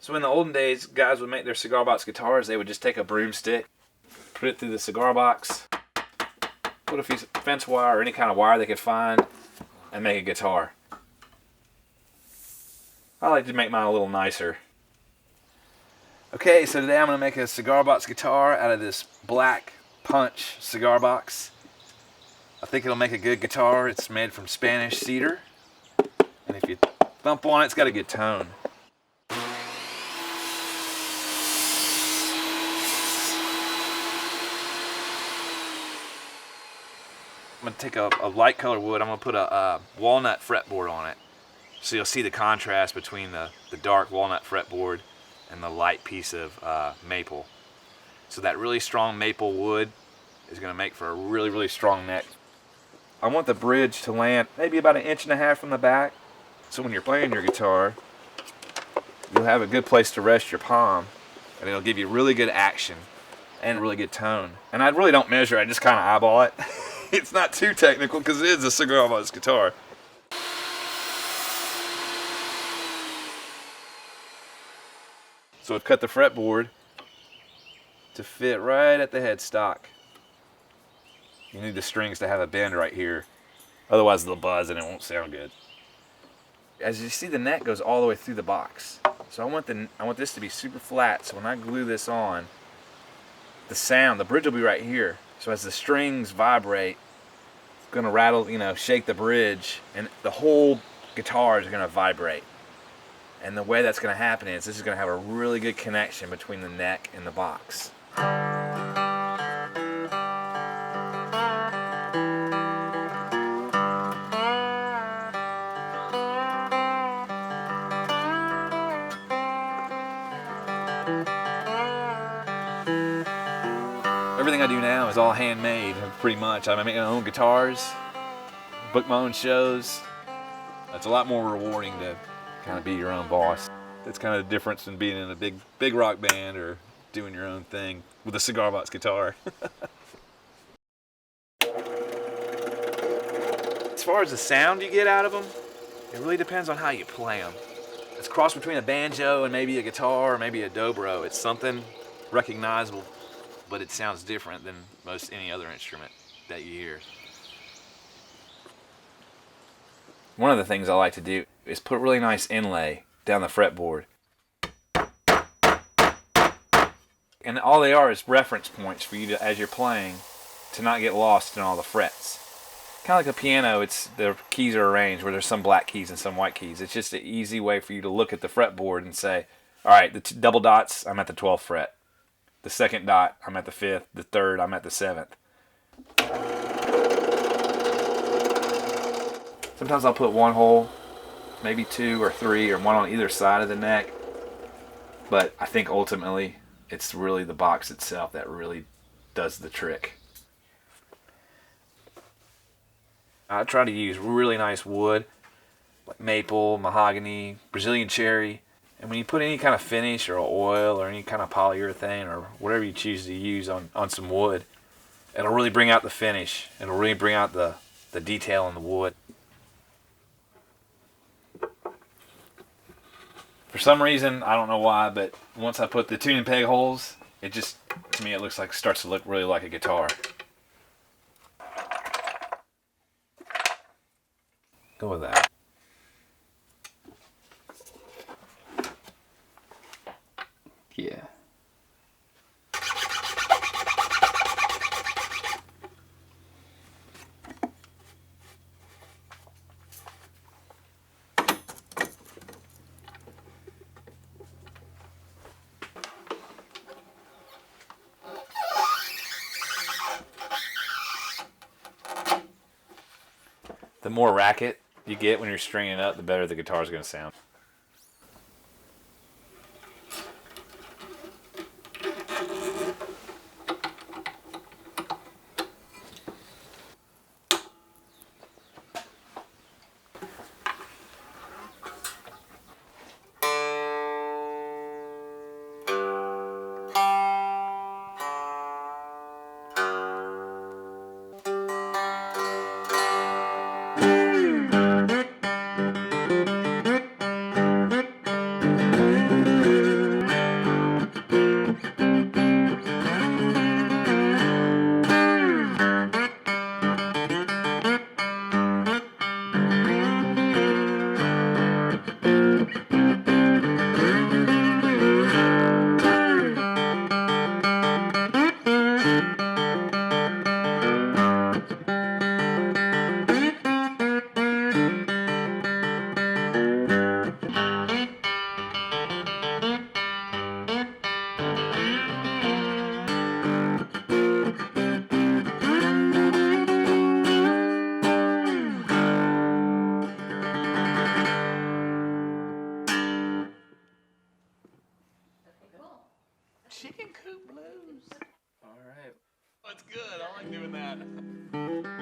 So in the olden days, guys would make their cigar box guitars. They would just take a broomstick, put it through the cigar box, put a piece of fence wire or any kind of wire they could find, and make a guitar. I like to make mine a little nicer. Okay, so today I'm going to make a cigar box guitar out of this black punch cigar box. I think it'll make a good guitar. It's made from Spanish cedar, and if you thump on it, it's got a good tone. I'm going to take a light color wood. I'm going to put a walnut fretboard on it. So you'll see the contrast between the dark walnut fretboard and the light piece of maple. So that really strong maple wood is going to make for a really, really strong neck. I want the bridge to land maybe about 1.5 inches from the back. So when you're playing your guitar, you'll have a good place to rest your palm, and it'll give you really good action and really good tone. And I really don't measure, I just kind of eyeball it. It's not too technical because it is a cigar box guitar. So I've cut the fretboard to fit right at the headstock. You need the strings to have a bend right here, otherwise they'll buzz and it won't sound good. As you see, the neck goes all the way through the box. So I want this to be super flat, so when I glue this on, the bridge will be right here. So as the strings vibrate, it's going to rattle, shake the bridge, and the whole guitar is going to vibrate. And the way that's going to happen is this is going to have a really good connection between the neck and the box. Everything I do now is all handmade, pretty much. I make my own guitars, book my own shows. It's a lot more rewarding to kind of be your own boss. That's kind of the difference in being in a big rock band or doing your own thing with a cigar box guitar. As far as the sound you get out of them, it really depends on how you play them. It's a cross between a banjo and maybe a guitar or maybe a dobro. It's something recognizable, but it sounds different than most any other instrument that you hear. One of the things I like to do is put really nice inlay down the fretboard. And all they are is reference points for you to, as you're playing, to not get lost in all the frets. Kind of like a piano, the keys are arranged where there's some black keys and some white keys. It's just an easy way for you to look at the fretboard and say, all right, the double dots, I'm at the 12th fret. The second dot, I'm at the 5th. The third, I'm at the 7th. Sometimes I'll put one hole, maybe 2 or 3, or one on either side of the neck. But I think ultimately it's really the box itself that really does the trick. I try to use really nice wood, like maple, mahogany, Brazilian cherry. And when you put any kind of finish or oil or any kind of polyurethane or whatever you choose to use on some wood, it'll really bring out the finish. It'll really bring out the detail in the wood. For some reason, I don't know why, but once I put the tuning peg holes, it just, to me, it starts to look really like a guitar. Go with that. Yeah. The more racket you get when you're stringing it up, the better the guitar is going to sound. chicken coop blues. All right. That's good. I like doing that.